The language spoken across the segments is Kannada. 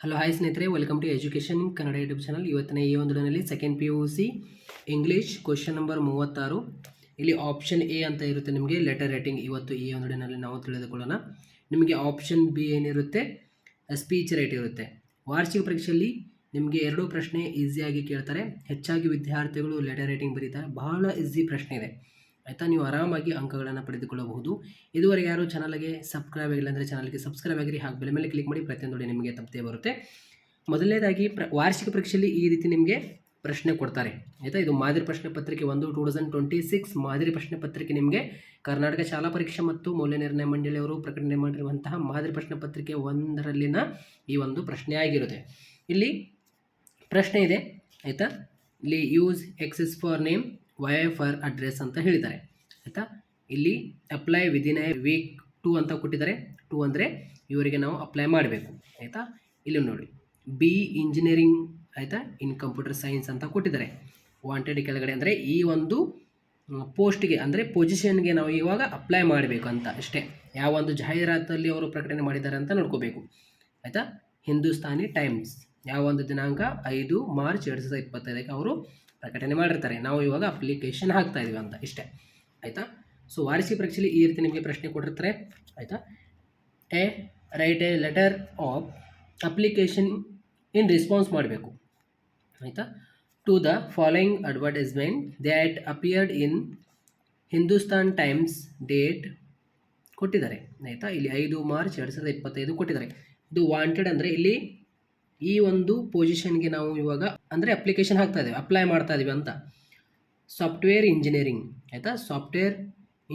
ಹಲೋ ಹಾಯ್ ಸ್ನೇಹಿತರೆ, welcome to education in Kannada YouTube channel. ಇವತ್ತಿನ ಈ ಒಂದು ದಿನದಲ್ಲಿ second PUC English question number 36. ಇಲ್ಲಿ ಆಪ್ಷನ್ ಎ ಅಂತ ಇರುತ್ತೆ ನಿಮಗೆ ಲೆಟರ್ ರೈಟಿಂಗ್. ಇವತ್ತು ಈ ಒಂದು ದಿನದಲ್ಲಿ ನಾವು ತಿಳಿದುಕೊಳ್ಳೋಣ. ನಿಮಗೆ ಆಪ್ಷನ್ ಬಿ ಏನಿರುತ್ತೆ, ಸ್ಪೀಚ್ ರೈಟ್ ಇರುತ್ತೆ. ವಾರ್ಷಿಕ ಪರೀಕ್ಷೆಯಲ್ಲಿ ನಿಮಗೆ 2 ಪ್ರಶ್ನೆ ಈಸಿಯಾಗಿ ಕೇಳ್ತಾರೆ. ಹೆಚ್ಚಾಗಿ ವಿದ್ಯಾರ್ಥಿಗಳು ಲೆಟರ್ ರೈಟಿಂಗ್ ಬರೀತಾರೆ. ಬಹಳ ಈಸಿ ಪ್ರಶ್ನೆ ಇದೆ ಆಯಿತಾ. ನೀವು ಆರಾಮಾಗಿ ಅಂಕಗಳನ್ನು ಪಡೆದುಕೊಳ್ಳಬಹುದು. ಇದುವರೆಗೆ ಯಾರು ಚಾನಲ್ಗೆ ಸಬ್ಸ್ಕ್ರೈಬ್ ಆಗಿಲ್ಲ ಅಂದರೆ ಚಾನಲ್ಗೆ ಸಬ್ಸ್ಕ್ರೈಬ್ ಆಗಿರಿ, ಹಾಗೂ ಬೆಲೆ ಮೇಲೆ ಕ್ಲಿಕ್ ಮಾಡಿ. ಪ್ರತಿಯೊಂದು ನಿಮಗೆ ತಪ್ಪದೇ ಬರುತ್ತೆ. ಮೊದಲನೇದಾಗಿ ವಾರ್ಷಿಕ ಪರೀಕ್ಷೆಯಲ್ಲಿ ಈ ರೀತಿ ನಿಮಗೆ ಪ್ರಶ್ನೆ ಕೊಡ್ತಾರೆ ಆಯಿತಾ. ಇದು ಮಾದರಿ ಪ್ರಶ್ನೆ ಪತ್ರಿಕೆ 1 2026 ಮಾದರಿ ಪ್ರಶ್ನೆ ಪತ್ರಿಕೆ. ನಿಮಗೆ ಕರ್ನಾಟಕ ಶಾಲಾ ಪರೀಕ್ಷೆ ಮತ್ತು ಮೌಲ್ಯ ನಿರ್ಣಯ ಮಂಡಳಿಯವರು ಪ್ರಕಟಣೆ ಮಾಡಿರುವಂತಹ ಮಾದರಿ ಪ್ರಶ್ನೆ ಪತ್ರಿಕೆ 1ರಲ್ಲಿನ ಈ ಒಂದು ಪ್ರಶ್ನೆ ಆಗಿರುತ್ತೆ. ಇಲ್ಲಿ ಪ್ರಶ್ನೆ ಇದೆ ಆಯಿತಾ. ಇಲ್ಲಿ use x for name, y for address ಅಂತ ಹೇಳಿದ್ದಾರೆ ಆಯಿತಾ. ಇಲ್ಲಿ ಅಪ್ಲೈ ವಿದಿನ್ ಎ ವೀಕ್ 2 ಅಂತ ಕೊಟ್ಟಿದ್ದಾರೆ. 2 ಅಂದರೆ ಇವರಿಗೆ ನಾವು ಅಪ್ಲೈ ಮಾಡಬೇಕು ಆಯಿತಾ. ಇಲ್ಲಿ ನೋಡಿ, ಬಿ ಇಂಜಿನಿಯರಿಂಗ್ ಆಯಿತಾ, ಇನ್ ಕಂಪ್ಯೂಟರ್ ಸೈನ್ಸ್ ಅಂತ ಕೊಟ್ಟಿದ್ದಾರೆ. ವಾಂಟೆಡ್ ಕೆಳಗಡೆ ಅಂದರೆ ಈ ಒಂದು ಪೋಸ್ಟ್ಗೆ ಅಂದರೆ ಪೊಸಿಷನ್ಗೆ ನಾವು ಇವಾಗ ಅಪ್ಲೈ ಮಾಡಬೇಕು ಅಂತ ಅಷ್ಟೇ. ಯಾವ ಒಂದು ಜಾಹೀರಾತಲ್ಲಿ ಅವರು ಪ್ರಕಟಣೆ ಮಾಡಿದ್ದಾರೆ ಅಂತ ನೋಡ್ಕೋಬೇಕು ಆಯಿತಾ. ಹಿಂದೂಸ್ತಾನಿ ಟೈಮ್ಸ್ ಯಾವ ಒಂದು ದಿನಾಂಕ 5 ಮಾರ್ಚ್ 2025 ಅವರು ಪ್ರಕಟಣೆ ಮಾಡಿರ್ತಾರೆ. ನಾವು ಇವಾಗ ಅಪ್ಲಿಕೇಶನ್ ಹಾಕ್ತಾ ಇದೀವಿ ಅಂತ ಇಷ್ಟೇ ಆಯಿತಾ. ಸೊ ವಾರ್ಷಿಕ ಪರೀಕ್ಷೆಯಲ್ಲಿ ಈ ರೀತಿ ನಿಮಗೆ ಪ್ರಶ್ನೆ ಕೊಟ್ಟಿರ್ತಾರೆ ಆಯಿತಾ. Write a letter of application in response ಮಾಡಬೇಕು ಆಯಿತಾ to the following advertisement that appeared in Hindustan Times. Date ಕೊಟ್ಟಿದ್ದಾರೆ ಆಯಿತಾ. ಇಲ್ಲಿ 5 ಮಾರ್ಚ್ 2025 ಕೊಟ್ಟಿದ್ದಾರೆ. ಇದು ವಾಂಟೆಡ್ ಅಂದರೆ ಇಲ್ಲಿ ಈ ಒಂದು ಪೊಸಿಷನ್ಗೆ ನಾವು ಇವಾಗ ಅಂದರೆ ಅಪ್ಲಿಕೇಶನ್ ಹಾಕ್ತಾ ಇದ್ದೀವಿ, ಅಪ್ಲೈ ಮಾಡ್ತಾ ಇದ್ದೀವಿ ಅಂತ. ಸಾಫ್ಟ್ವೇರ್ ಇಂಜಿನಿಯರಿಂಗ್ ಆಯಿತಾ, ಸಾಫ್ಟ್ವೇರ್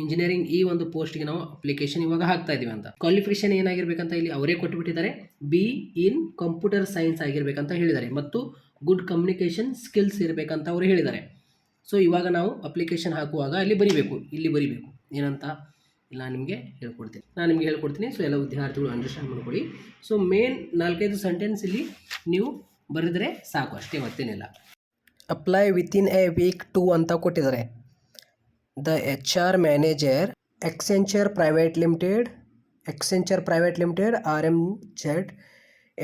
ಇಂಜಿನಿಯರಿಂಗ್ ಈ ಒಂದು ಪೋಸ್ಟ್ಗೆ ನಾವು ಅಪ್ಲಿಕೇಶನ್ ಇವಾಗ ಹಾಕ್ತಾ ಇದ್ದೀವಿ ಅಂತ. ಕ್ವಾಲಿಫಿಕೇಶನ್ ಏನಾಗಿರ್ಬೇಕಂತ ಇಲ್ಲಿ ಅವರೇ ಕೊಟ್ಟುಬಿಟ್ಟಿದ್ದಾರೆ. ಬಿ ಇನ್ ಕಂಪ್ಯೂಟರ್ ಸೈನ್ಸ್ ಆಗಿರ್ಬೇಕಂತ ಹೇಳಿದ್ದಾರೆ, ಮತ್ತು ಗುಡ್ ಕಮ್ಯುನಿಕೇಷನ್ ಸ್ಕಿಲ್ಸ್ ಇರಬೇಕಂತ ಅವರು ಹೇಳಿದ್ದಾರೆ. ಸೊ ಇವಾಗ ನಾವು ಅಪ್ಲಿಕೇಶನ್ ಹಾಕುವಾಗ ಅಲ್ಲಿ ಬರಿಬೇಕು, ಇಲ್ಲಿ ಬರಿಬೇಕು ಏನಂತ ಇಲ್ಲ ನಿಮಗೆ ಹೇಳ್ಕೊಡ್ತೀನಿ, ನಾನು ನಿಮಗೆ ಹೇಳ್ಕೊಡ್ತೀನಿ. ಸೊ ಎಲ್ಲ ವಿದ್ಯಾರ್ಥಿಗಳು ಅಂಡರ್ಸ್ಟ್ಯಾಂಡ್ ಮಾಡ್ಕೊಳ್ಳಿ. ಸೊ ಮೇನ್ 4-5 ಸೆಂಟೆನ್ಸ್ ಇಲ್ಲಿ ನೀವು ಬರೆದರೆ ಸಾಕು, ಅಷ್ಟೇ, ಮತ್ತೇನಿಲ್ಲ. ಅಪ್ಲೈ ವಿತಿನ್ ಎ ವೀಕ್ 2 ಅಂತ ಕೊಟ್ಟಿದ್ದಾರೆ. The HR manager Accenture private limited RMZ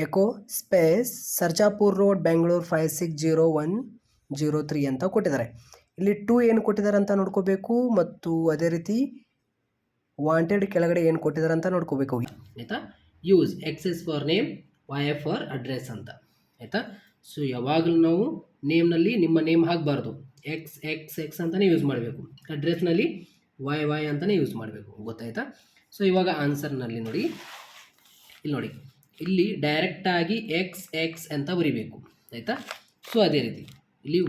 eco space Sarjapur road Bengaluru 560103 ಅಂತ ಕೊಟ್ಟಿದ್ದಾರೆ. ಇಲ್ಲಿ 2 ಏನು ಕೊಟ್ಟಿದ್ದಾರೆ ಅಂತ ನೋಡ್ಕೋಬೇಕು, ಮತ್ತು ಅದೇ ರೀತಿ ವಾಂಟೆಡ್ ಕೆಳಗಡೆ ಏನು ಕೊಟ್ಟಿದ್ದಾರೆ ಅಂತ ನೋಡ್ಕೋಬೇಕು ಆಯಿತಾ. Use x for name, y for address ಅಂತ ಆಯಿತಾ. ಸೊ ಯಾವಾಗಲೂ ನಾವು ನೇಮ್ನಲ್ಲಿ ನಿಮ್ಮ ನೇಮ್ ಹಾಕಬಾರ್ದು, ಎಕ್ಸ್ ಅಂತಲೇ ಯೂಸ್ ಮಾಡಬೇಕು. ಅಡ್ರೆಸ್ನಲ್ಲಿ ವೈ ಅಂತಲೇ ಯೂಸ್ ಮಾಡಬೇಕು, ಗೊತ್ತಾಯ್ತಾ. ಸೊ ಇವಾಗ ಆನ್ಸರ್ನಲ್ಲಿ ನೋಡಿ, ಇಲ್ಲಿ ನೋಡಿ, ಇಲ್ಲಿ ಡೈರೆಕ್ಟಾಗಿ ಎಕ್ಸ್ ಅಂತ ಬರಿಬೇಕು ಆಯಿತಾ. ಸೊ ಅದೇ ರೀತಿ ಇಲ್ಲಿ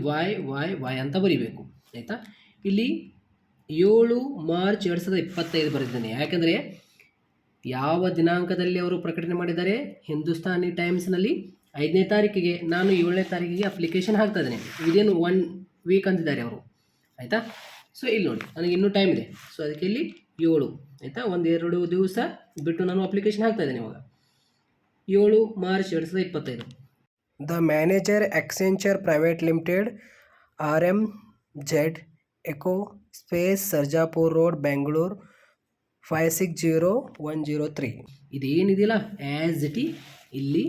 ವೈ ಅಂತ ಬರಿಬೇಕು ಆಯಿತಾ. ಇಲ್ಲಿ 7 ಮಾರ್ಚ್ 2025 ಬರೆದಿದ್ದೇನೆ, ಯಾಕೆಂದರೆ ಯಾವ ದಿನಾಂಕದಲ್ಲಿ ಅವರು ಪ್ರಕಟಣೆ ಮಾಡಿದ್ದಾರೆ, ಹಿಂದೂಸ್ತಾನಿ ಟೈಮ್ಸ್ನಲ್ಲಿ 5ನೇ ತಾರೀಕಿಗೆ, ನಾನು 7ನೇ ತಾರೀಕಿಗೆ ಅಪ್ಲಿಕೇಶನ್ ಹಾಕ್ತಾ ಇದ್ದೇನೆ. ವಿದಿನ್ 1 ವೀಕ್ ಅಂತಿದ್ದಾರೆ ಅವರು ಆಯಿತಾ. ಸೊ ಇಲ್ಲಿ ನೋಡಿ, ನನಗೆ ಇನ್ನೂ ಟೈಮ್ ಇದೆ. ಸೊ ಅದಕ್ಕೆ ಇಲ್ಲಿ 7 ಆಯಿತಾ, 1-2 ದಿವಸ ಬಿಟ್ಟು ನಾನು ಅಪ್ಲಿಕೇಶನ್ ಹಾಕ್ತಾ ಇದ್ದೇನೆ ಇವಾಗ. 7 March 2025. The manager Accenture private limited RMZ eco space Sarjapur road Bengaluru 560103. ಇದೇನಿದೆಯಲ್ಲ ಆ್ಯಸ್ ಇಟ್ ಇಲ್ಲಿ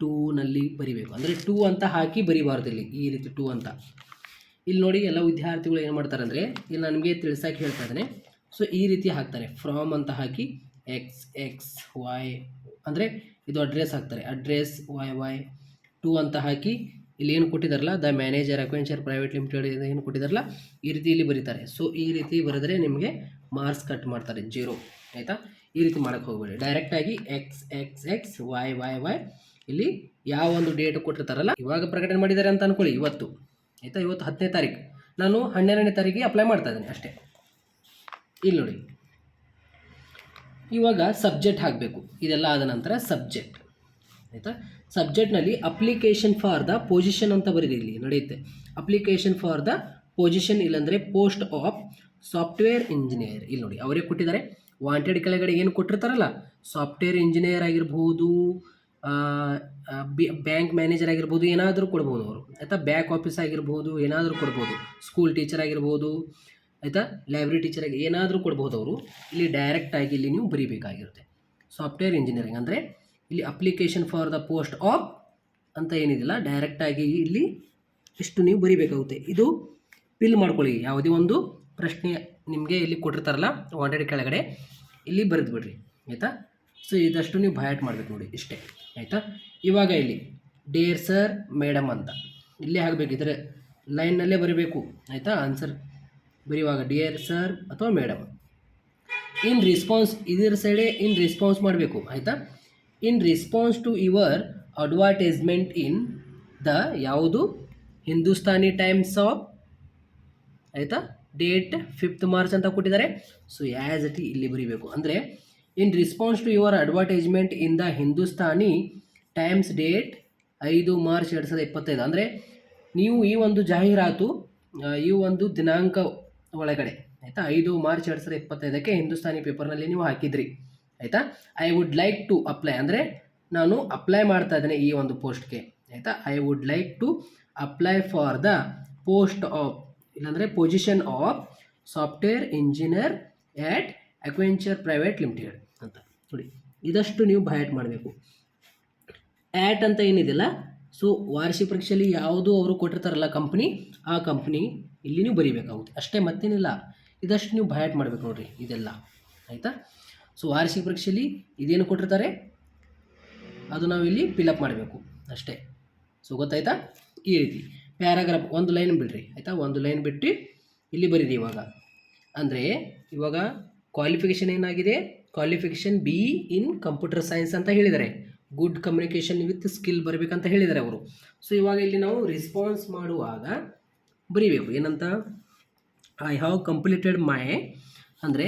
2ನಲ್ಲಿ ಬರಿಬೇಕು, ಅಂದರೆ 2 ಅಂತ ಹಾಕಿ ಬರಿಬಾರ್ದು ಇಲ್ಲಿ, ಈ ರೀತಿ 2 ಅಂತ. ಇಲ್ಲಿ ನೋಡಿ, ಎಲ್ಲ ವಿದ್ಯಾರ್ಥಿಗಳು ಏನು ಮಾಡ್ತಾರೆ ಅಂದರೆ, ಇಲ್ಲಿ ನನಗೆ ತಿಳಿಸೋಕೆ ಹೇಳ್ತಾ ಇದ್ದೇನೆ. ಸೊ ಈ ರೀತಿ ಹಾಕ್ತಾರೆ, ಫ್ರಾಮ್ ಅಂತ ಹಾಕಿ XY ಅಂದರೆ ಇದು ಅಡ್ರೆಸ್ ಹಾಕ್ತಾರೆ, ಅಡ್ರೆಸ್ ವೈ 2 ಅಂತ ಹಾಕಿ ಇಲ್ಲಿ ಏನು ಕೊಟ್ಟಿದ್ದಾರಲ್ಲ, ದ ಮ್ಯಾನೇಜರ್ ಅಕ್ವೆಂಚರ್ ಪ್ರೈವೇಟ್ ಲಿಮಿಟೆಡ್ ಏನು ಕೊಟ್ಟಿದ್ದಾರಲ್ಲ, ಈ ರೀತಿ ಇಲ್ಲಿ ಬರೀತಾರೆ. ಸೊ ಈ ರೀತಿ ಬರೆದರೆ ನಿಮಗೆ ಮಾರ್ಕ್ಸ್ ಕಟ್ ಮಾಡ್ತಾರೆ 0 ಆಯಿತಾ. ಈ ರೀತಿ ಮಾಡೋಕ್ಕೆ ಹೋಗಬೇಡಿ, ಡೈರೆಕ್ಟಾಗಿ ಎಕ್ಸ್ ವೈ ಇಲ್ಲಿ ಯಾವ ಒಂದು ಡೇಟ್ ಕೊಟ್ಟಿರ್ತಾರಲ್ಲ, ಇವಾಗ ಪ್ರಕಟಣೆ ಮಾಡಿದ್ದಾರೆ ಅಂತ ಅಂದ್ಕೊಳ್ಳಿ, ಇವತ್ತು ಆಯಿತಾ. ಇವತ್ತು 10ನೇ ತಾರೀಕು, ನಾನು 12ನೇ ತಾರೀಕಿಗೆ ಅಪ್ಲೈ ಮಾಡ್ತಾ ಇದ್ದೀನಿ ಅಷ್ಟೇ. ಇಲ್ಲಿ ನೋಡಿ, ಇವಾಗ ಸಬ್ಜೆಕ್ಟ್ ಹಾಕಬೇಕು. ಇದೆಲ್ಲ ಆದ ನಂತರ ಸಬ್ಜೆಕ್ಟ್ ಆಯಿತಾ. ಸಬ್ಜೆಕ್ಟ್ನಲ್ಲಿ ಅಪ್ಲಿಕೇಶನ್ ಫಾರ್ ದ ಪೊಸಿಷನ್ ಅಂತ ಬರೀರಿ, ಇಲ್ಲಿ ನಡೆಯುತ್ತೆ. ಅಪ್ಲಿಕೇಶನ್ ಫಾರ್ ದ ಪೊಸಿಷನ್, ಇಲ್ಲಾಂದರೆ ಪೋಸ್ಟ್ ಆಫ್ ಸಾಫ್ಟ್ವೇರ್ ಇಂಜಿನಿಯರ್. ಇಲ್ಲಿ ನೋಡಿ, ಅವರೇ ಕೊಟ್ಟಿದ್ದಾರೆ. ವಾಂಟೆಡ್ ಕೆಳಗಡೆ ಏನು ಕೊಟ್ಟಿರ್ತಾರಲ್ಲ, ಸಾಫ್ಟ್ವೇರ್ ಇಂಜಿನಿಯರ್ ಆಗಿರ್ಬೋದು, ಬ್ಯಾಂಕ್ ಮ್ಯಾನೇಜರ್ ಆಗಿರ್ಬೋದು, ಏನಾದರೂ ಕೊಡ್ಬೋದು ಅವರು ಆಯಿತಾ. ಬ್ಯಾಕ್ ಆಫೀಸ್ ಆಗಿರ್ಬೋದು, ಏನಾದರೂ ಕೊಡ್ಬೋದು. ಸ್ಕೂಲ್ ಟೀಚರ್ ಆಗಿರ್ಬೋದು ಆಯಿತಾ, ಲೈಬ್ರರಿ ಟೀಚರ್ ಆಗಿ ಏನಾದರೂ ಕೊಡ್ಬೋದು ಅವರು. ಇಲ್ಲಿ ಡೈರೆಕ್ಟಾಗಿ ಇಲ್ಲಿ ನೀವು ಬರೀಬೇಕಾಗಿರುತ್ತೆ. ಸಾಫ್ಟ್ವೇರ್ ಇಂಜಿನಿಯರಿಂಗ್ ಅಂದರೆ ಇಲ್ಲಿ application for the post of ಅಂತ ಏನಿದಿಲ್ಲ, ಡೈರೆಕ್ಟಾಗಿ ಇಲ್ಲಿ ಇಷ್ಟು ನೀವು ಬರಿಬೇಕಾಗುತ್ತೆ. ಇದು ಫಿಲ್ ಮಾಡ್ಕೊಳ್ಳಿ. ಯಾವುದೇ ಒಂದು ಪ್ರಶ್ನೆ ನಿಮಗೆ ಇಲ್ಲಿ ಕೊಟ್ಟಿರ್ತಾರಲ್ಲ ವಾಂಟೆಡ್ ಕೆಳಗಡೆ ಇಲ್ಲಿ ಬರೆದು ಬಿಡ್ರಿ, ಆಯಿತಾ. ಸೊ ಇದಷ್ಟು ನೀವು ಬಯಾಟ್ ಮಾಡಬೇಕು ನೋಡಿ, ಇಷ್ಟೇ, ಆಯಿತಾ. ಇವಾಗ ಇಲ್ಲಿ ಡೇರ್ ಸರ್ ಮೇಡಮ್ ಅಂತ ಇಲ್ಲೇ ಆಗಬೇಕು, ಇದರ ಲೈನ್ನಲ್ಲೇ ಬರೀಬೇಕು, ಆಯಿತಾ. ಆನ್ಸರ್ ಬರೆಯುವಾಗ ಡಿಯರ್ ಸರ್ ಅಥವಾ ಮೇಡಮ್. ಇನ್ ರಿಸ್ಪಾನ್ಸ್ ಇದರ ಸೈಡೇ ಇನ್ ರಿಸ್ಪಾನ್ಸ್ ಮಾಡಬೇಕು, ಆಯಿತಾ. In response to your advertisement in the ಯಾವುದು ಹಿಂದೂಸ್ತಾನಿ ಟೈಮ್ಸ್ ಆಫ್, ಆಯಿತಾ, ಡೇಟ್ 5th ಮಾರ್ಚ್ ಅಂತ ಕೊಟ್ಟಿದ್ದಾರೆ. ಸೊ ಆ್ಯಸ್ ಇಟ್ ಇಲ್ಲಿ ಬರೀಬೇಕು. ಅಂದರೆ in response to your advertisement in the Hindustani Times date 5 March 2025. ಅಂದರೆ ನೀವು ಈ ಒಂದು ಜಾಹೀರಾತು ಈ ಒಂದು ದಿನಾಂಕ ಒಳಗಡೆ, ಆಯಿತಾ, 5 ಮಾರ್ಚ್ 2025ಕ್ಕೆ ಹಿಂದೂಸ್ತಾನಿ ಪೇಪರ್ನಲ್ಲಿ ನೀವು ಹಾಕಿದ್ರಿ, ಆಯಿತಾ. I would like to apply, ಅಂದರೆ ನಾನು ಅಪ್ಲೈ ಮಾಡ್ತಾ ಇದ್ದೇನೆ ಈ ಒಂದು ಪೋಸ್ಟ್ಗೆ, ಆಯಿತಾ. I would like to apply for the post of, ಇಲ್ಲಾಂದರೆ position of software engineer at Accenture private limited ಅಂತ ನೋಡಿ. ಇದಷ್ಟು ನೀವು ಬಯಾಟ್ ಮಾಡಬೇಕು. ಆ್ಯಟ್ ಅಂತ ಏನಿದೆಯಲ್ಲ, ಸೊ ವಾರ್ಷಿಕ ಪರೀಕ್ಷೆಯಲ್ಲಿ ಯಾವುದು ಅವರು ಕೊಟ್ಟಿರ್ತಾರಲ್ಲ ಕಂಪ್ನಿ, ಆ ಕಂಪ್ನಿ ಇಲ್ಲಿ ನೀವು ಬರೀಬೇಕಾಗುತ್ತೆ ಅಷ್ಟೇ, ಮತ್ತೇನಿಲ್ಲ. ಇದಷ್ಟು ನೀವು ಬಯಾಟ್ ಮಾಡಬೇಕು ನೋಡಿರಿ ಇದೆಲ್ಲ, ಆಯಿತಾ. ಸೊ ವಾರ್ಷಿಕ ಪರೀಕ್ಷೆಯಲ್ಲಿ ಇದೇನು ಕೊಟ್ಟಿರ್ತಾರೆ ಅದು ನಾವು ಇಲ್ಲಿ ಫಿಲಪ್ ಮಾಡಬೇಕು ಅಷ್ಟೇ. ಸೊ ಗೊತ್ತಾಯ್ತಾ. ಈ ರೀತಿ ಪ್ಯಾರಾಗ್ರಾಫ್ ಒಂದು ಲೈನ್ ಬಿಡ್ರಿ, ಆಯಿತಾ. ಒಂದು ಲೈನ್ ಬಿಟ್ಟು ಇಲ್ಲಿ ಬರೀರಿ ಇವಾಗ. ಅಂದರೆ ಇವಾಗ ಕ್ವಾಲಿಫಿಕೇಷನ್ ಏನಾಗಿದೆ, qualification B in computer science ಅಂತ ಹೇಳಿದ್ದಾರೆ. ಗುಡ್ ಕಮ್ಯುನಿಕೇಷನ್ ವಿತ್ ಸ್ಕಿಲ್ ಬರಬೇಕಂತ ಹೇಳಿದ್ದಾರೆ ಅವರು. ಸೊ ಇವಾಗ ಇಲ್ಲಿ ನಾವು ರೆಸ್ಪಾನ್ಸ್ ಮಾಡುವಾಗ ಬರೀಬೇಕು ಏನಂತ, ಐ ಹ್ಯಾವ್ ಕಂಪ್ಲೀಟೆಡ್ ಮೈ, ಅಂದರೆ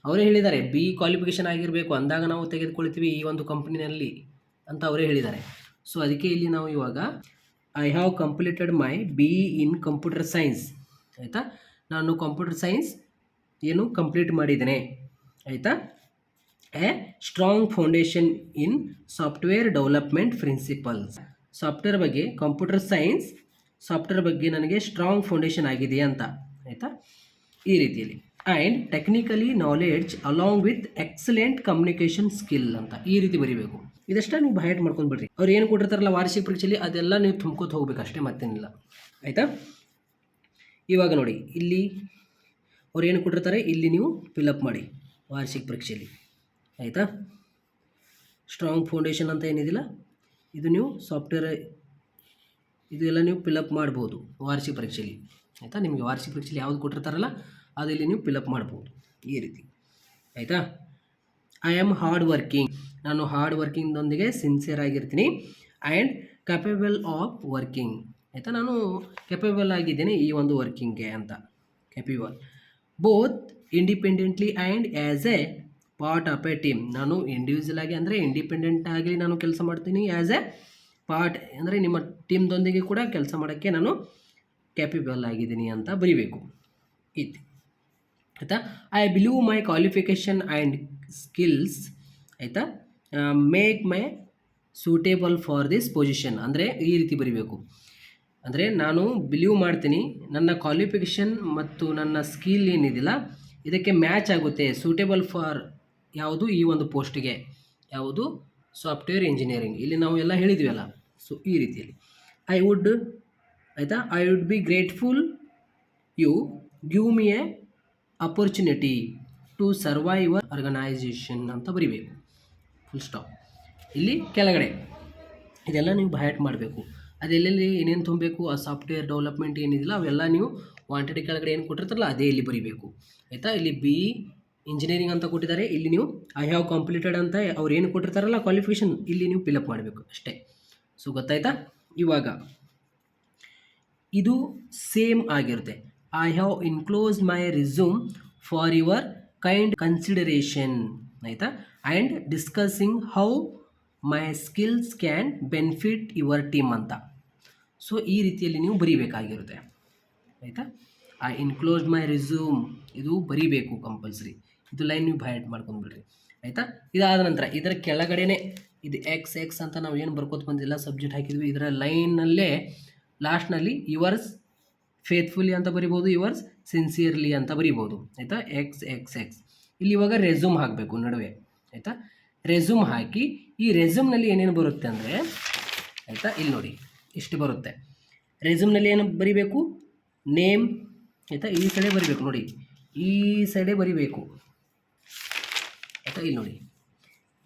ಅವರೇ ಹೇಳಿದ್ದಾರೆ ಬಿ ಕ್ವಾಲಿಫಿಕೇಷನ್ ಆಗಿರಬೇಕು ಅಂದಾಗ ನಾವು ತೆಗೆದುಕೊಳ್ತೀವಿ ಈ ಒಂದು ಕಂಪ್ನಿನಲ್ಲಿ ಅಂತ ಅವರೇ ಹೇಳಿದ್ದಾರೆ. ಸೊ ಅದಕ್ಕೆ ಇಲ್ಲಿ ನಾವು ಇವಾಗ I have completed my B in computer science, ಆಯಿತಾ. ನಾನು ಕಂಪ್ಯೂಟರ್ ಸೈನ್ಸ್ ಏನು ಕಂಪ್ಲೀಟ್ ಮಾಡಿದ್ದೇನೆ, ಆಯಿತಾ. A strong foundation in software development principles, software ಬಗ್ಗೆ ಕಂಪ್ಯೂಟರ್ ಸೈನ್ಸ್ ಸಾಫ್ಟ್ವೇರ್ ಬಗ್ಗೆ ನನಗೆ ಸ್ಟ್ರಾಂಗ್ ಫೌಂಡೇಶನ್ ಆಗಿದೆ ಅಂತ, ಆಯಿತಾ. ಈ ರೀತಿಯಲ್ಲಿ and technically knowledge along with excellent communication skill ಅಂತ ಈ ರೀತಿ ಬರೀಬೇಕು. ಇದಷ್ಟೇ ನೀವು ಬಯಾಟ್ ಮಾಡ್ಕೊಂಡು ಬಿಡ್ರಿ. ಅವ್ರು ಏನು ಕೊಟ್ಟಿರ್ತಾರಲ್ಲ ವಾರ್ಷಿಕ ಪರೀಕ್ಷೆಯಲ್ಲಿ ಅದೆಲ್ಲ ನೀವು ತುಂಬ್ಕೋತ ಹೋಗ್ಬೇಕು ಅಷ್ಟೇ, ಮತ್ತೇನಿಲ್ಲ, ಆಯಿತಾ. ಇವಾಗ ನೋಡಿ ಇಲ್ಲಿ ಅವ್ರು ಏನು ಕೊಟ್ಟಿರ್ತಾರೆ ಇಲ್ಲಿ ನೀವು ಫಿಲಪ್ ಮಾಡಿ ವಾರ್ಷಿಕ ಪರೀಕ್ಷೆಯಲ್ಲಿ, ಆಯಿತಾ. ಸ್ಟ್ರಾಂಗ್ ಫೌಂಡೇಶನ್ ಅಂತ ಏನಿದಿಲ್ಲ ಇದು ನೀವು ಸಾಫ್ಟ್ವೇರ್ ಇದೆಲ್ಲ ನೀವು ಫಿಲಪ್ ಮಾಡ್ಬೋದು ವಾರ್ಷಿಕ ಪರೀಕ್ಷೆಯಲ್ಲಿ, ಆಯಿತಾ. ನಿಮಗೆ ವಾರ್ಷಿಕ ಪರೀಕ್ಷೆಯಲ್ಲಿ ಯಾವುದು ಕೊಟ್ಟಿರ್ತಾರಲ್ಲ ಅದು ಇಲ್ಲಿ ನೀವು ಫಿಲಪ್ ಮಾಡ್ಬೋದು ಈ ರೀತಿ, ಆಯಿತಾ. ಐ ಆಮ್ ಹಾರ್ಡ್ ವರ್ಕಿಂಗ್, ನಾನು ಹಾರ್ಡ್ ವರ್ಕಿಂಗ್ದೊಂದಿಗೆ ಸಿನ್ಸಿಯರ್ ಆಗಿರ್ತೀನಿ. ಆ್ಯಂಡ್ ಕ್ಯಾಪೇಬಲ್ ಆಫ್ ವರ್ಕಿಂಗ್, ಆಯಿತಾ. ನಾನು ಕೆಪೇಬಲ್ ಆಗಿದ್ದೇನೆ ಈ ಒಂದು ವರ್ಕಿಂಗ್ಗೆ ಅಂತ, capable. Both independently and as a part of a team, ನಾನು ಇಂಡಿವಿಜುವಲ್ ಆಗಿ ಅಂದರೆ ಇಂಡಿಪೆಂಡೆಂಟ್ ಆಗಿ ನಾನು ಕೆಲಸ ಮಾಡ್ತೀನಿ, ಆ್ಯಸ್ ಎ ಪಾರ್ಟ್ ಅಂದರೆ ನಿಮ್ಮ ಟೀಮ್ದೊಂದಿಗೆ ಕೂಡ ಕೆಲಸ ಮಾಡೋಕ್ಕೆ ನಾನು ಕ್ಯಾಪೇಬಲ್ ಆಗಿದ್ದೀನಿ ಅಂತ ಬರೀಬೇಕು ಇದು, ಆಯಿತಾ. I believe my qualification and skills, ಆಯಿತಾ, make my suitable for this position, ಅಂದರೆ ಈ ರೀತಿ ಬರೀಬೇಕು. ಅಂದರೆ ನಾನು ಬಿಲೀವ್ ಮಾಡ್ತೀನಿ ನನ್ನ ಕ್ವಾಲಿಫಿಕೇಷನ್ ಮತ್ತು ನನ್ನ ಸ್ಕಿಲ್ ಏನಿದಿಲ್ಲ ಇದಕ್ಕೆ ಮ್ಯಾಚ್ ಆಗುತ್ತೆ, ಸೂಟೇಬಲ್ ಫಾರ್ ಯಾವುದು ಈ ಒಂದು ಪೋಸ್ಟಿಗೆ, ಯಾವುದು ಸಾಫ್ಟ್ವೇರ್ ಇಂಜಿನಿಯರಿಂಗ್, ಇಲ್ಲಿ ನಾವು ಎಲ್ಲ ಹೇಳಿದ್ವಿ. ಸೊ ಈ ರೀತಿಯಲ್ಲಿ ಐ ವುಡ್, ಆಯಿತಾ, I would be grateful you give me a opportunity to survive organisation ಅಂತ ಬರೀಬೇಕು, ಫುಲ್ ಸ್ಟಾಪ್. ಇಲ್ಲಿ ಕೆಳಗಡೆ ಇದೆಲ್ಲ ನೀವು ಬಯಾಟ್ ಮಾಡಬೇಕು. ಅದೆಲ್ಲೆಲ್ಲಿ ಏನೇನು ತುಂಬಬೇಕು, ಆ ಸಾಫ್ಟ್ವೇರ್ ಡೆವಲಪ್ಮೆಂಟ್ ಏನಿದಿಲ್ಲ ಅವೆಲ್ಲ ನೀವು ವಾಂಟೆಡ್ ಕೆಳಗಡೆ ಏನು ಕೊಟ್ಟಿರ್ತಾರಲ್ಲ ಅದೇ ಇಲ್ಲಿ ಬರೀಬೇಕು, ಆಯಿತಾ. ಇಲ್ಲಿ ಬಿ ಇಂಜಿನಿಯರಿಂಗ್ ಅಂತ ಕೊಟ್ಟಿದ್ದಾರೆ, ಇಲ್ಲಿ ನೀವು ಐ ಹ್ಯಾವ್ ಕಂಪ್ಲೀಟೆಡ್ ಅಂತ ಅವ್ರು ಏನು ಕೊಟ್ಟಿರ್ತಾರಲ್ಲ ಕ್ವಾಲಿಫಿಕೇಷನ್ ಇಲ್ಲಿ ನೀವು ಫಿಲಪ್ ಮಾಡಬೇಕು ಅಷ್ಟೇ. ಸೊ ಗೊತ್ತಾಯ್ತಾ. ಇವಾಗ ಇದು ಸೇಮ್ ಆಗಿರುತ್ತೆ. I have enclosed my resume for your kind consideration, ಆಯಿತಾ. And discussing how my skills can benefit your team ಅಂತ. ಸೊ ಈ ರೀತಿಯಲ್ಲಿ ನೀವು ಬರೀಬೇಕಾಗಿರುತ್ತೆ, ಆಯಿತಾ. ಐ ಇನ್ಕ್ಲೋಸ್ಡ್ ಮೈ ರಿಸ್ಯೂಮ್ ಇದು ಬರೀಬೇಕು ಕಂಪಲ್ಸರಿ. ಇದು ಲೈನ್ ನೀವು ಬಯಾಟ್ ಮಾಡ್ಕೊಂಡ್ಬಿಡ್ರಿ, ಆಯಿತಾ. ಇದಾದ ನಂತರ ಇದರ ಕೆಳಗಡೆನೆ ಇದು ಎಕ್ಸ್ ಅಂತ ನಾವು ಏನು ಬರ್ಕೋತ ಬಂದಿಲ್ಲ ಸಬ್ಜೆಕ್ಟ್ ಹಾಕಿದ್ವಿ, ಇದರ ಲೈನ್ನಲ್ಲೇ ಲಾಸ್ಟ್ನಲ್ಲಿ ಯುವರ್ಸ್ ಫೇತ್ಫುಲಿ ಅಂತ ಬರಿಬೋದು, ಯುವರ್ಸ್ ಸಿನ್ಸಿಯರ್ಲಿ ಅಂತ ಬರಿಬೋದು, ಆಯಿತಾ. ಎಕ್ಸ್ ಇಲ್ಲಿ ಇವಾಗ ರೆಸ್ಯೂಮ್ ಹಾಕಬೇಕು ನಡುವೆ, ಆಯಿತಾ. ರೆಸ್ಯೂಮ್ ಹಾಕಿ ಈ ರೆಸ್ಯೂಮ್ನಲ್ಲಿ ಏನೇನು ಬರುತ್ತೆ ಅಂದರೆ ಆಯಿತಾ, ಇಲ್ಲಿ ನೋಡಿ ಇಷ್ಟು ಬರುತ್ತೆ. ರೆಸ್ಯೂಮ್ನಲ್ಲಿ ಏನು ಬರಿಬೇಕು, ನೇಮ್ ಆಯಿತಾ, ಈ ಸೈಡೇ ಬರಿಬೇಕು ನೋಡಿ, ಈ ಸೈಡೇ ಬರಿಬೇಕು ಆಯಿತಾ. ಇಲ್ಲಿ ನೋಡಿ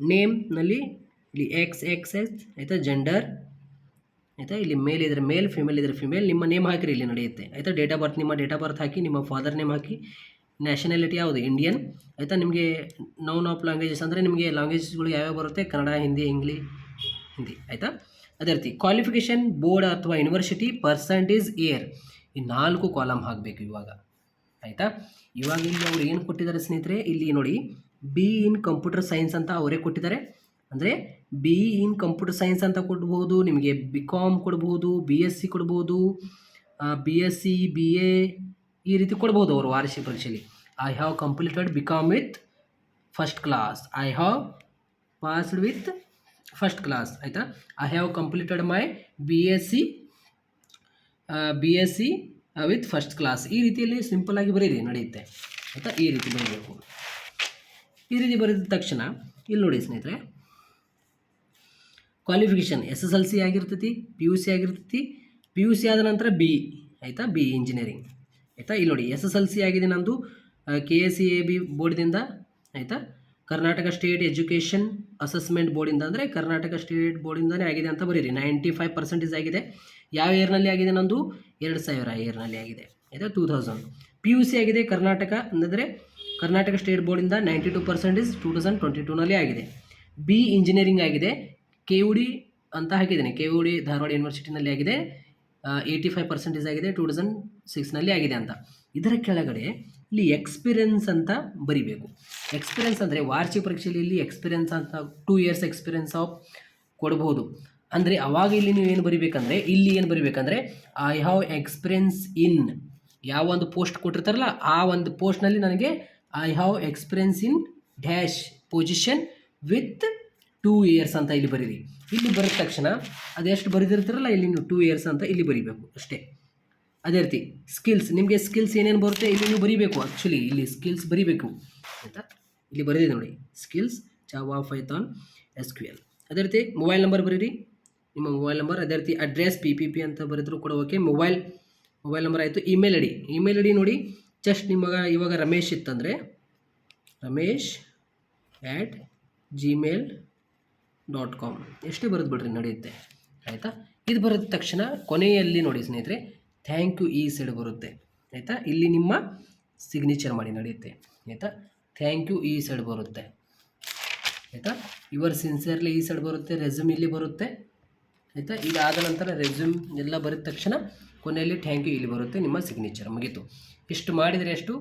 ನೇಮ್ನಲ್ಲಿ ಇಲ್ಲಿ ಎಕ್ಸ್ ಆಯಿತಾ, ಜೆಂಡರ್ ಆಯಿತಾ, ಇಲ್ಲಿ ಮೇಲ್ ಇದ್ದರೆ ಮೇಲ್, ಫಿಮೇಲ್ ಇದ್ದರೆ ಫಿಮೇಲ್, ನಿಮ್ಮ ನೇಮ್ ಹಾಕಿರಿ ಇಲ್ಲಿ ನಡೆಯುತ್ತೆ ಆಯಿತಾ. ಡೇಟ್ ಆಫ್ ಬರ್ತ್, ನಿಮ್ಮ ಡೇಟ್ ಆಫ್ ಬರ್ತ್ ಹಾಕಿ, ನಿಮ್ಮ ಫಾದರ್ ನೇಮ್ ಹಾಕಿ, ನ್ಯಾಷನಾಲಿಟಿ ಯಾವುದು ಇಂಡಿಯನ್ ಆಯಿತಾ. ನಿಮಗೆ ನೌನ್ ಆಫ್ ಲ್ಯಾಂಗ್ವೇಜಸ್ ಅಂದರೆ ನಿಮಗೆ ಲ್ಯಾಂಗ್ವೇಜಸ್ಗಳು ಯಾವ್ಯಾವ ಬರುತ್ತೆ, ಕನ್ನಡ, ಹಿಂದಿ ಹಿಂದಿ ಆಯಿತಾ. ಅದೇ ರೀತಿ ಕ್ವಾಲಿಫಿಕೇಷನ್, ಬೋರ್ಡ್ ಅಥವಾ ಯೂನಿವರ್ಸಿಟಿ, ಪರ್ಸೆಂಟೇಜ್, ಇಯರ್, ಈ 4 ಕಾಲಮ್ ಹಾಕಬೇಕು ಇವಾಗ ಆಯಿತಾ. ಇವಾಗ ಇಲ್ಲಿ ಅವರು ಏನು ಕೊಟ್ಟಿದ್ದಾರೆ ಸ್ನೇಹಿತರೆ, ಇಲ್ಲಿ ನೋಡಿ ಬಿ ಇನ್ ಕಂಪ್ಯೂಟರ್ ಸೈನ್ಸ್ ಅಂತ ಅವರೇ ಕೊಟ್ಟಿದ್ದಾರೆ. ಅಂದರೆ ಬಿ ಇನ್ ಕಂಪ್ಯೂಟರ್ ಸೈನ್ಸ್ ಅಂತ ಕೊಡ್ಬೋದು, ನಿಮಗೆ BCom ಕೊಡ್ಬೋದು, BSc ಕೊಡ್ಬೋದು, BSc BA ಈ ರೀತಿ ಕೊಡ್ಬೋದು ಅವರು ವಾರ್ಷಿಕ ಪರೀಕ್ಷೆಯಲ್ಲಿ. I have completed BCom with first class, I have passed with first class ಆಯಿತಾ. I have completed my BSc with first class. ಈ ರೀತಿಯಲ್ಲಿ ಸಿಂಪಲ್ಲಾಗಿ ಬರೀರಿ ನಡೆಯುತ್ತೆ ಆಯಿತಾ. ಈ ರೀತಿ ಬರೀಬೇಕು. ಈ ರೀತಿ ಬರೆದ ತಕ್ಷಣ ಇಲ್ಲಿ ನೋಡಿ ಸ್ನೇಹಿತರೆ, ಕ್ವಾಲಿಫಿಕೇಷನ್ SSLC ಆಗಿರ್ತೈತಿ, PUC ಆಗಿರ್ತೈತಿ. PUC ಆದ ನಂತರ ಬಿ ಆಯಿತಾ, ಬಿ ಇಂಜಿನಿಯರಿಂಗ್ ಆಯಿತಾ. ಇಲ್ಲಿ ನೋಡಿ SSLC ಆಗಿದೆ ನಮ್ಮದು KSEAB ಬೋರ್ಡ್ದಿಂದ ಆಯಿತಾ, ಕರ್ನಾಟಕ ಸ್ಟೇಟ್ ಎಜುಕೇಷನ್ ಅಸೆಸ್ಮೆಂಟ್ ಬೋರ್ಡಿಂದ, ಅಂದರೆ ಕರ್ನಾಟಕ ಸ್ಟೇಟ್ ಬೋರ್ಡಿಂದನೇ ಆಗಿದೆ ಅಂತ ಬರೀರಿ. 95% ಆಗಿದೆ. ಯಾವ ಇಯರ್ನಲ್ಲಿ ಆಗಿದೆ ನಂದು, 2000 ಇಯರ್ನಲ್ಲಿ ಆಗಿದೆ ಆಯಿತಾ, 2000. PUC ಆಗಿದೆ ಕರ್ನಾಟಕ, ಅಂದರೆ ಕರ್ನಾಟಕ ಸ್ಟೇಟ್ ಬೋರ್ಡಿಂದ 92% 2022ನಲ್ಲಿ ಆಗಿದೆ. ಬಿ ಇಂಜಿನಿಯರಿಂಗ್ ಆಗಿದೆ, KUD ಅಂತ ಹಾಕಿದ್ದೇನೆ, KUD ಧಾರವಾಡ ಯೂನಿವರ್ಸಿಟಿನಲ್ಲಿ ಆಗಿದೆ, 85% ಆಗಿದೆ, 2006ನಲ್ಲಿ ಆಗಿದೆ ಅಂತ. ಇದರ ಕೆಳಗಡೆ ಇಲ್ಲಿ ಎಕ್ಸ್ಪೀರಿಯನ್ಸ್ ಅಂತ ಬರಿಬೇಕು. ಎಕ್ಸ್ಪೀರಿಯನ್ಸ್ ಅಂದರೆ ವಾರ್ಷಿಕ ಪರೀಕ್ಷೆಯಲ್ಲಿ ಇಲ್ಲಿ ಎಕ್ಸ್ಪೀರಿಯನ್ಸ್ ಅಂತ 2 years ಎಕ್ಸ್ಪೀರಿಯನ್ಸ್ ಆಫ್ ಕೊಡ್ಬೋದು. ಅಂದರೆ ಅವಾಗ ಇಲ್ಲಿ ನೀವು ಏನು ಬರಿಬೇಕಂದ್ರೆ, ಇಲ್ಲಿ ಏನು ಬರಿಬೇಕಂದ್ರೆ ಐ ಹ್ಯಾವ್ ಎಕ್ಸ್ಪೀರಿಯನ್ಸ್ ಇನ್ ಯಾವ ಒಂದು ಪೋಸ್ಟ್ ಕೊಟ್ಟಿರ್ತಾರಲ್ಲ ಆ ಒಂದು ಪೋಸ್ಟ್ನಲ್ಲಿ ನನಗೆ I have experience in dash position with 2 years ಅಂತ ಇಲ್ಲಿ ಬರೀರಿ. ಇಲ್ಲಿ ಬರೆದ ತಕ್ಷಣ ಅದೆಷ್ಟು ಬರೆದಿರ್ತಾರಲ್ಲ ಇಲ್ಲಿ ನೀವು 2 years ಅಂತ ಇಲ್ಲಿ ಬರಿಬೇಕು ಅಷ್ಟೇ. ಅದೇ ರೀತಿ ಸ್ಕಿಲ್ಸ್, ನಿಮಗೆ ಸ್ಕಿಲ್ಸ್ ಏನೇನು ಬರುತ್ತೆ ಇಲ್ಲಿ ನೀವು ಬರೀಬೇಕು. ಆ್ಯಕ್ಚುಲಿ ಇಲ್ಲಿ ಸ್ಕಿಲ್ಸ್ ಬರೀಬೇಕು ಆಯಿತಾ. ಇಲ್ಲಿ ಬರೆದಿದೆ ನೋಡಿ ಸ್ಕಿಲ್ಸ್, ಜಾವಾ, ಪೈಥಾನ್, SQL. ಅದೇ ರೀತಿ ಮೊಬೈಲ್ ನಂಬರ್ ಬರೀರಿ, ನಿಮ್ಮ ಮೊಬೈಲ್ ನಂಬರ್. ಅದೇ ರೀತಿ ಅಡ್ರೆಸ್ PPP ಅಂತ ಬರೆದ್ರು ಕೂಡ ಓಕೆ. ಮೊಬೈಲ್ ನಂಬರ್ ಆಯಿತು. ಇಮೇಲ್ ಐ ಡಿ ನೋಡಿ, ಜಸ್ಟ್ ನಿಮಗೆ ಇವಾಗ ರಮೇಶ್ ಇತ್ತಂದರೆ ramesh@gmail.com ಎಷ್ಟೇ ಬರೆದು ಬಿಡ್ರಿ ನಡೆಯುತ್ತೆ ಆಯಿತಾ. ಇದು ಬರೆದ ತಕ್ಷಣ ಕೊನೆಯಲ್ಲಿ ನೋಡಿ ಸ್ನೇಹಿತರೆ ಥ್ಯಾಂಕ್ ಯು ಈ ಸೈಡ್ ಬರುತ್ತೆ ಆಯಿತಾ. ಇಲ್ಲಿ ನಿಮ್ಮ ಸಿಗ್ನೇಚರ್ ಮಾಡಿ ನಡೆಯುತ್ತೆ ಆಯಿತಾ. ಥ್ಯಾಂಕ್ ಯು ಈ ಸೈಡ್ ಬರುತ್ತೆ ಆಯಿತಾ. ಯುವರ್ ಸಿನ್ಸಿಯರ್ಲಿ ಈ ಸೈಡ್ ಬರುತ್ತೆ. ರೆಸ್ಯೂಮ್ ಇಲ್ಲಿ ಬರುತ್ತೆ ಆಯಿತಾ. ಇದಾದ ನಂತರ ರೆಸ್ಯೂಮ್ ಎಲ್ಲ ಬರೆದ ತಕ್ಷಣ ಕೊನೆಯಲ್ಲಿ ಥ್ಯಾಂಕ್ ಯು ಇಲ್ಲಿ ಬರುತ್ತೆ, ನಿಮ್ಮ ಸಿಗ್ನೇಚರ್ ಮುಗೀತು. ಇಷ್ಟು ಮಾಡಿದರೆ ಅಷ್ಟು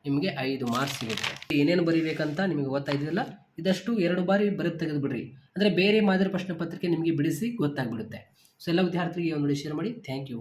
ನಿಮಗೆ 5 ಮಾರ್ಕ್ಸ್ ಸಿಗುತ್ತೆ. ಏನೇನು ಬರೀಬೇಕಂತ ನಿಮಗೆ ಗೊತ್ತಾಯ್ತಿಲ್ಲ, ಇದಷ್ಟು 2 ಬಾರಿ ಬರೆದು ತೆಗೆದುಬಿಡ್ರಿ. ಅಂದರೆ ಬೇರೆ ಮಾದರಿ ಪ್ರಶ್ನೆ ಪತ್ರಿಕೆ ನಿಮಗೆ ಬಿಡಿಸಿ ಗೊತ್ತಾಗ್ಬಿಡುತ್ತೆ. ಸೊ ಎಲ್ಲ ವಿದ್ಯಾರ್ಥಿಗಳಿಗೆ ಒಂದು ಶೇರ್ ಮಾಡಿ. Thank you.